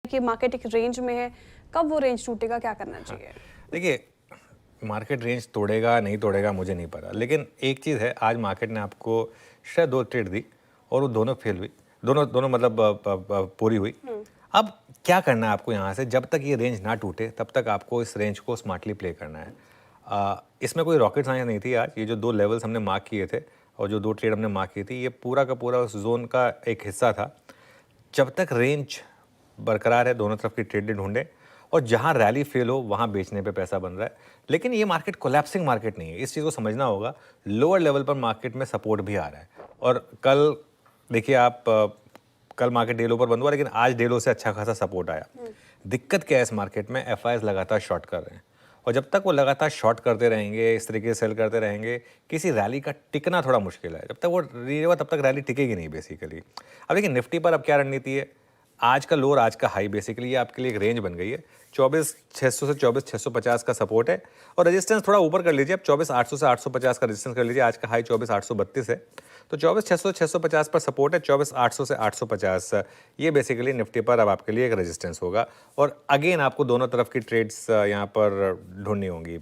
कि मार्केट एक रेंज में है, कब वो रेंज टूटेगा, क्या करना चाहिए? देखिए, मार्केट रेंज तोड़ेगा नहीं तोड़ेगा मुझे नहीं पता, लेकिन एक चीज़ है, आज मार्केट ने आपको शायद 2 ट्रेड दी और वो दोनों फेल हुई, दोनों दोनों मतलब पूरी हुई। अब क्या करना है आपको यहाँ से, जब तक ये रेंज ना टूटे तब तक आपको इस रेंज को स्मार्टली प्ले करना है। इसमें कोई रॉकेट साइंस नहीं थी। आज ये जो 2 लेवल्स हमने मार्क किए थे और जो 2 ट्रेड हमने मार्क की थी, ये पूरा का पूरा उस जोन का एक हिस्सा था। जब तक रेंज बरकरार है, दोनों तरफ की ट्रेडें ढूंढें और जहां रैली फेल हो वहां बेचने पे पैसा बन रहा है। लेकिन ये मार्केट कोलैप्सिंग मार्केट नहीं है, इस चीज़ को समझना होगा। लोअर लेवल पर मार्केट में सपोर्ट भी आ रहा है और कल देखिए आप, कल मार्केट डे लो पर बंद हुआ, लेकिन आज डे लो से अच्छा खासा सपोर्ट आया। दिक्कत क्या है इस मार्केट में, एफआईआईज लगातार शॉर्ट कर रहे हैं और जब तक वो लगातार शॉर्ट करते रहेंगे, इस तरीके से सेल करते रहेंगे, किसी रैली का टिकना थोड़ा मुश्किल है। जब तक वो रहेगा तब तक रैली टिकेगी नहीं बेसिकली। अब देखिए निफ्टी पर अब क्या रणनीति है, आज का लो और आज का हाई बेसिकली ये आपके लिए एक रेंज बन गई है। 24,600 से 24,650 का सपोर्ट है और रेजिस्टेंस थोड़ा ऊपर कर लीजिए, अब 24,800 से 850 का रेजिस्टेंस कर लीजिए। आज का हाई 24,832 है, तो 24,600 650 पर सपोर्ट है, 24,800 से 850 ये बेसिकली निफ्टी पर अब आपके लिए एक रेजिस्टेंस होगा। और अगेन आपको दोनों तरफ की ट्रेड्स यहाँ पर ढूंढनी होंगी।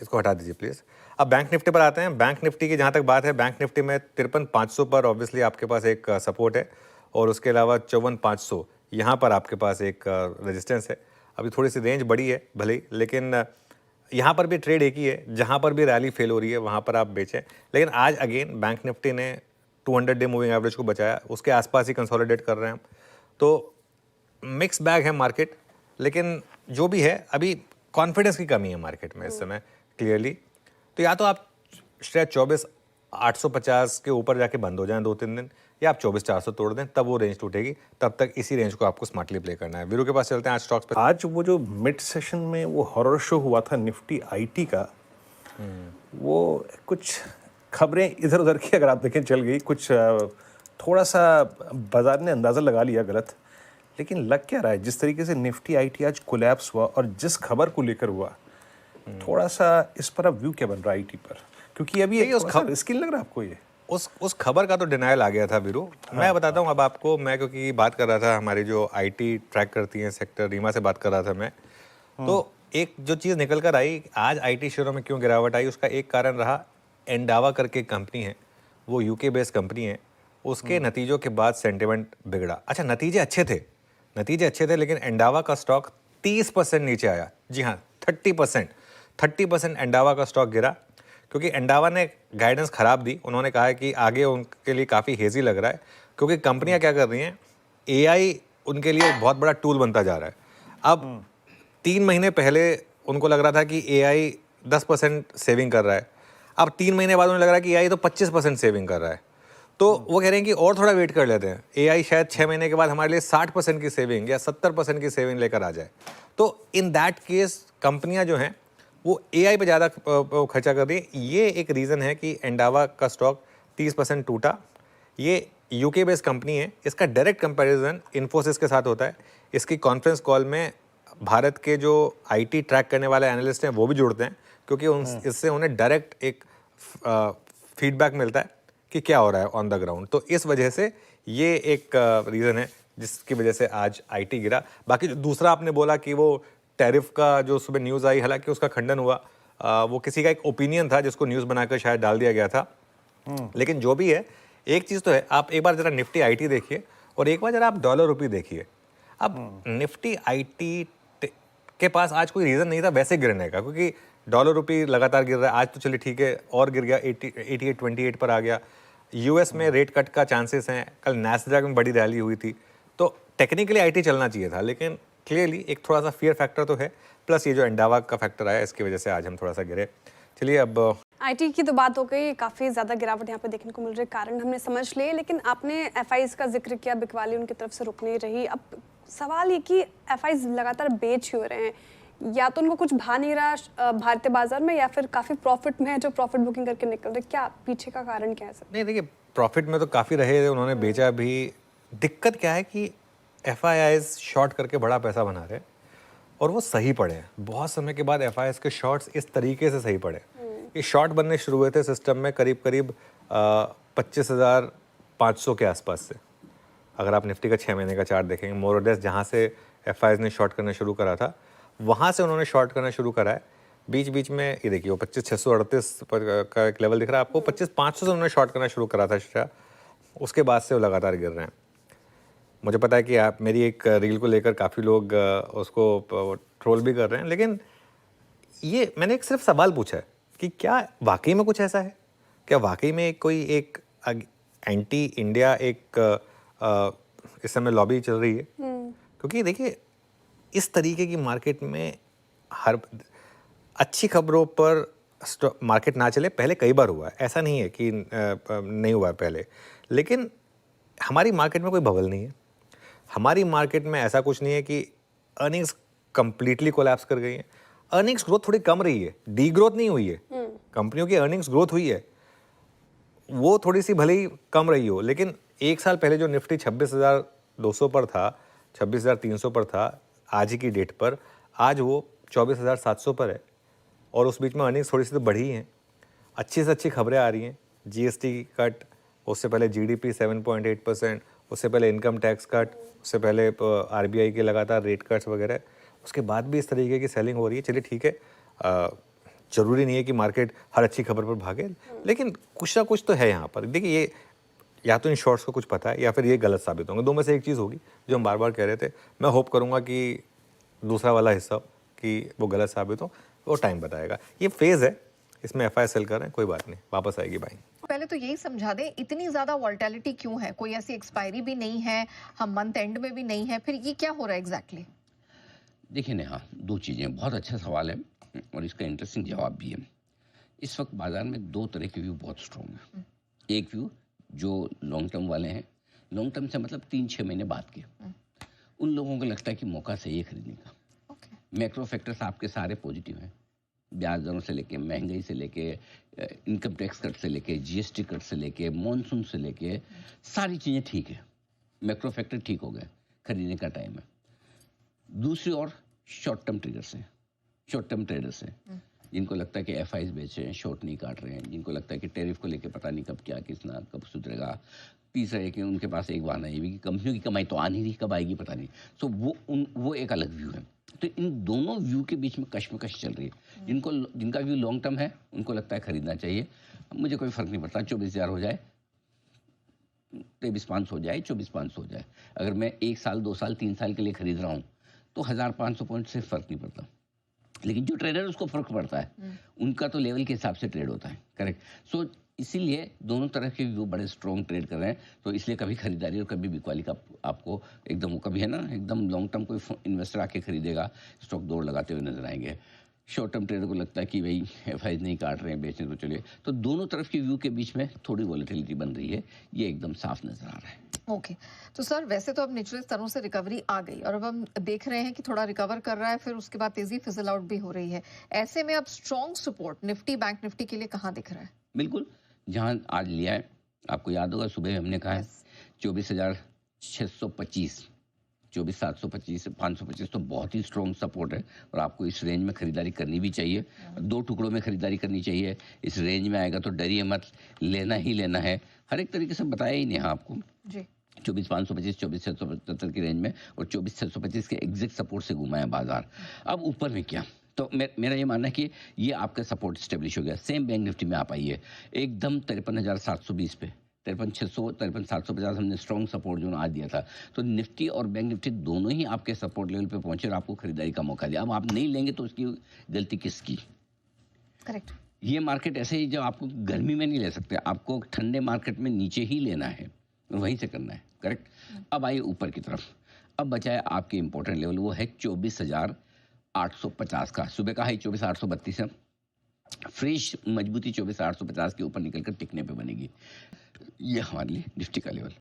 इसको हटा दीजिए प्लीज़। अब बैंक निफ्टी पर आते हैं। बैंक निफ्टी की जहाँ तक बात है, बैंक निफ्टी में 53,500 पर ऑब्वियसली आपके पास एक सपोर्ट है और उसके अलावा 54,500 यहाँ पर आपके पास एक रेजिस्टेंस है। अभी थोड़ी सी रेंज बड़ी है भले ही, लेकिन यहाँ पर भी ट्रेड एक ही है, जहाँ पर भी रैली फेल हो रही है वहाँ पर आप बेचें। लेकिन आज अगेन बैंक निफ्टी ने 200 डे मूविंग एवरेज को बचाया, उसके आसपास ही कंसोलिडेट कर रहे हैं हम। तो मिक्स बैग है मार्केट, लेकिन जो भी है अभी कॉन्फिडेंस की कमी है मार्केट में इस समय क्लियरली। तो या तो आप शायद 24,850 के ऊपर जाके बंद हो जाएं 2-3 दिन, या आप 24,400 तोड़ दें, तब वो रेंज टूटेगी। तब तक इसी रेंज को आपको स्मार्टली प्ले करना है। वीरू के पास चलते हैं आज स्टॉक्स पे। आज वो जो मिड सेशन में वो हॉरर शो हुआ था निफ्टी आईटी का, वो कुछ खबरें इधर उधर की अगर आप देखें चल गई, कुछ थोड़ा सा बाजार ने अंदाज़ा लगा लिया गलत। लेकिन लग क्या रहा है, जिस तरीके से निफ्टी आईटी आज कोलैप्स हुआ और जिस खबर को लेकर हुआ, थोड़ा सा इस पर अब व्यू क्या बन रहा है आईटी पर? क्योंकि अभी एक रिस्की लग रहा है आपको ये? उस खबर का तो डिनायल आ गया था वीरू। मैं बताता हूँ अब आपको, मैं क्योंकि बात कर रहा था, हमारी जो आईटी ट्रैक करती हैं सेक्टर, रीमा से बात कर रहा था मैं, तो एक जो चीज़ निकल कर आई आज आईटी शेयरों में क्यों गिरावट आई, उसका एक कारण रहा एंडावा करके कंपनी है, वो यूके बेस्ड कंपनी है, उसके नतीजों के बाद सेंटिमेंट बिगड़ा। अच्छा, नतीजे अच्छे थे, लेकिन एंडावा का स्टॉक 30% नीचे आया। जी हाँ, 30% एंडावा का स्टॉक गिरा, क्योंकि एंडावा ने गाइडेंस ख़राब दी। उन्होंने कहा है कि आगे उनके लिए काफ़ी हेजी लग रहा है, क्योंकि कंपनियां क्या कर रही हैं, एआई उनके लिए बहुत बड़ा टूल बनता जा रहा है। अब 3 महीने पहले उनको लग रहा था कि एआई 10% सेविंग कर रहा है, अब 3 महीने बाद उन्हें लग रहा है कि एआई तो 25% सेविंग कर रहा है। तो वो कह रहे हैं कि और थोड़ा वेट कर लेते हैं, एआई शायद 6 महीने के बाद हमारे लिए 60% की सेविंग या 70% की सेविंग लेकर आ जाए। तो इन दैट केस कंपनियां जो हैं वो एआई पे ज़्यादा खर्चा कर रही है। ये एक रीज़न है कि एंडावा का स्टॉक 30% टूटा। ये यूके बेस्ड कंपनी है, इसका डायरेक्ट कंपैरिजन इन्फोसिस के साथ होता है। इसकी कॉन्फ्रेंस कॉल में भारत के जो आईटी ट्रैक करने वाले एनालिस्ट हैं वो भी जुड़ते हैं, क्योंकि इससे उन्हें डायरेक्ट एक फीडबैक मिलता है कि क्या हो रहा है ऑन द ग्राउंड। तो इस वजह से ये एक रीज़न है जिसकी वजह से आज आईटी गिरा। बाकी जो दूसरा आपने बोला कि वो टैरिफ का जो सुबह न्यूज़ आई, हालांकि उसका खंडन हुआ, वो किसी का एक ओपिनियन था जिसको न्यूज़ बनाकर शायद डाल दिया गया था। लेकिन जो भी है, एक चीज़ तो है, आप एक बार ज़रा निफ्टी आईटी देखिए और एक बार ज़रा आप डॉलर रुपये देखिए। अब निफ्टी आईटी के पास आज कोई रीज़न नहीं था वैसे गिरने का, क्योंकि डॉलर रुपये लगातार गिर रहा है। आज तो चलिए ठीक है, और गिर गया, 88.28 पर आ गया। यूएस में रेट कट का चांसेस हैं, कल नैस्डैक में बड़ी रैली हुई थी, तो टेक्निकली आईटी चलना चाहिए था, लेकिन क्लियरली एक थोड़ा सा फियर फैक्टर तो है, प्लस ये जो एंडावा का फैक्टर आया, इसकी वजह से आज हम थोड़ा सा गिरे। चलिए अब आईटी की तो बात हो गई, काफ़ी ज़्यादा गिरावट यहाँ पे देखने को मिल रही है, कारण हमने समझ लिए, लेकिन आपने एफआईज का जिक्र किया, बिकवाली उनकी तरफ से रुक नहीं रही। अब सवाल ये कि एफआईज लगातार बेच क्यों रहे हैं, या तो उनको कुछ भा नहीं रहा भारतीय बाजार में, या फिर काफ़ी प्रॉफिट में है जो प्रॉफिट बुकिंग करके निकल रहे, क्या पीछे का कारण क्या है सर? नहीं, देखिए प्रॉफिट में तो काफ़ी रहे, उन्होंने बेचा भी। दिक्कत क्या है कि एफआईआईज शॉर्ट करके बड़ा पैसा बना रहे हैं और वो सही पड़े हैं। बहुत समय के बाद एफआईआईज के शॉर्ट्स इस तरीके से सही पड़े। ये शॉर्ट बनने शुरू हुए थे सिस्टम में करीब 25,500 के आसपास से। अगर आप निफ्टी का 6 महीने का चार्ट देखेंगे, मोर और लेस जहाँ से एफआईज ने शॉर्ट करना शुरू करा था, वहाँ से उन्होंने शॉर्ट करना शुरू करा है। बीच बीच में ये देखिए वो 25,638 का एक लेवल दिख रहा है आपको, 25,500 से उन्होंने शॉर्ट करना शुरू करा था शायद, उसके बाद से वो लगातार गिर रहे हैं। मुझे पता है कि आप मेरी एक रील को लेकर काफ़ी लोग उसको ट्रोल भी कर रहे हैं, लेकिन ये मैंने एक सिर्फ सवाल पूछा है कि क्या वाकई में कुछ ऐसा है? क्या वाकई में कोई एक एंटी इंडिया एक इस समय लॉबी चल रही है? क्योंकि देखिए इस तरीके की मार्केट में हर अच्छी खबरों पर मार्केट ना चले, पहले कई बार हुआ है, ऐसा नहीं है कि नहीं हुआ है पहले, लेकिन हमारी मार्केट में कोई बबल नहीं है। हमारी मार्केट में ऐसा कुछ नहीं है कि अर्निंग्स कंप्लीटली कोलैप्स कर गई हैं। अर्निंग्स ग्रोथ थोड़ी कम रही है, डी ग्रोथ नहीं हुई है। कंपनियों की अर्निंग्स ग्रोथ हुई है, वो थोड़ी सी भले ही कम रही हो, लेकिन एक साल पहले जो निफ्टी 26,200 पर था, 26,300 पर था आज ही की डेट पर, आज वो 24,700 पर है, और उस बीच में अर्निंग्स थोड़ी सी तो बढ़ी हैं। अच्छी से अच्छी खबरें आ रही हैं, जीएसटी कट, उससे पहले जीडीपी 7.8%, उससे पहले इनकम टैक्स कट, उससे पहले आरबीआई के लगातार रेट कट्स वगैरह, उसके बाद भी इस तरीके की सेलिंग हो रही है। चलिए ठीक है, ज़रूरी नहीं है कि मार्केट हर अच्छी खबर पर भागे, लेकिन कुछ ना कुछ तो है यहाँ पर। देखिए ये या तो इन शॉर्ट्स को कुछ पता है या फिर ये गलत साबित होंगे, दो में से एक चीज़ होगी जो हम बार बार कह रहे थे। मैं होप करूँगा कि दूसरा वाला हिस्सा कि वो गलत साबित हो, वो टाइम बताएगा। ये फेज़ है, इसमें एफआई सेल कर रहे हैं, कोई बात नहीं, वापस आएगी बाइंग। पहले तो यही समझा दें, इतनी ज्यादा वॉल्टिलिटी क्यों है? कोई ऐसी एक्सपायरी भी नहीं है, हम मंथ एंड में भी नहीं है, फिर ये क्या हो रहा है एग्जैक्टली? देखिए नेहा, दो चीज़ें, बहुत अच्छा सवाल है और इसका इंटरेस्टिंग जवाब भी है। इस वक्त बाजार में दो तरह के व्यू बहुत स्ट्रॉन्ग है। एक व्यू जो लॉन्ग टर्म वाले हैं, लॉन्ग टर्म से मतलब 3-6 महीने बाद के, उन लोगों को लगता है कि मौका सही है खरीदने का। मैक्रो फैक्टर्स आपके सारे पॉजिटिव हैं, ब्याज दरों से लेके, महंगाई से लेके, इनकम टैक्स कट से लेके, जीएसटी कट से लेके, मॉनसून से लेके, सारी चीज़ें ठीक है, मैक्रो फैक्टर ठीक हो गए, खरीदने का टाइम है। दूसरी ओर शॉर्ट टर्म ट्रेडर्स हैं, शॉर्ट टर्म ट्रेडर्स हैं जिनको लगता है कि एफआईज बेच रहे हैं, शॉर्ट नहीं काट रहे हैं, जिनको लगता है कि टैरिफ को लेके पता नहीं कब क्या कितना कब सुधरेगा। तीसरा है कि उनके पास एक बहाना ये भी कि कंपनियों की कमाई तो आ नहीं रही, कब आएगी पता नहीं। सो वो एक अलग व्यू है। तो इन दोनों व्यू के बीच में कश्मकश चल रही है। जिनका व्यू लॉन्ग टर्म है उनको लगता है खरीदना चाहिए, मुझे कोई फर्क नहीं पड़ता, 24,000 हो जाए, 23,500 हो जाए, 24,500 हो जाए। अगर मैं 1 साल 2 साल 3 साल के लिए खरीद रहा हूँ तो 1,500 पॉइंट से फर्क नहीं पड़ता। लेकिन जो ट्रेडर उसको फर्क पड़ता है, उनका तो लेवल के हिसाब से ट्रेड होता है। करेक्ट। सो इसीलिए दोनों तरह के व्यू बड़े स्ट्रॉन्ग ट्रेड कर रहे हैं। तो इसलिए कभी खरीदारी और कभी बिकवाली का आपको एकदम, वो कभी है ना एकदम लॉन्ग टर्म कोई इन्वेस्टर आके खरीदेगा, स्टॉक दौड़ लगाते हुए नजर आएंगे। शॉर्ट टर्म ट्रेडर को लगता है कि भाई एफआईज नहीं काट रहे हैं, बेचने तो चलिए। तो दोनों तरफ के व्यू के बीच में थोड़ी वॉलेटिलिटी बन रही है, ये एकदम साफ नजर आ रहा है। ओके तो सर, वैसे तो अब निचले स्तरों से रिकवरी आ गई और अब हम देख रहे हैं कि थोड़ा रिकवर कर रहा है, फिर उसके बाद तेजी फिजल आउट भी हो रही है। ऐसे में अब strong support Nifty, bank Nifty के लिए कहाँ दिख रहा है? बिल्कुल, जहां आज लिया है, आपको याद होगा सुबह हमने कहा है 24,625, 24,725 से 525 तो बहुत ही स्ट्रॉन्ग सपोर्ट है और आपको इस रेंज में खरीदारी करनी भी चाहिए। 2 टुकड़ों में खरीदारी करनी चाहिए। इस रेंज में आएगा तो डरिए मत, लेना ही लेना है। हर एक तरीके से बताया ही नहीं आपको जी। 24,525, 24,675 की रेंज में और 24,625 के एग्जैक्ट सपोर्ट से घुमा है बाजार। अब ऊपर में क्या, तो मेरा ये मानना है कि ये आपका सपोर्ट स्टेब्लिश हो गया। सेम बैंक निफ्टी में आप आइए, एकदम 53,720 पे, 53,600, 53,750 हमने स्ट्रॉन्ग सपोर्ट जो आज दिया था। तो निफ्टी और बैंक निफ्टी दोनों ही आपके सपोर्ट लेवल पे पहुंचे और आपको खरीदारी का मौका दिया। अब आप नहीं लेंगे तो उसकी गलती किसकी? करेक्ट। ये मार्केट ऐसे ही, जब आपको गर्मी में नहीं ले सकते, आपको ठंडे मार्केट में नीचे ही लेना है, वहीं से करना है। करेक्ट। अब आइए ऊपर की तरफ। अब बचा है आपके इंपॉर्टेंट लेवल, वो है 24,850 का। सुबह का हाई 24,832 है, फ्रेश मजबूती 24,850 के ऊपर निकलकर टिकने पे बनेगी। ये हमारे लिए निफ्टी का लेवल।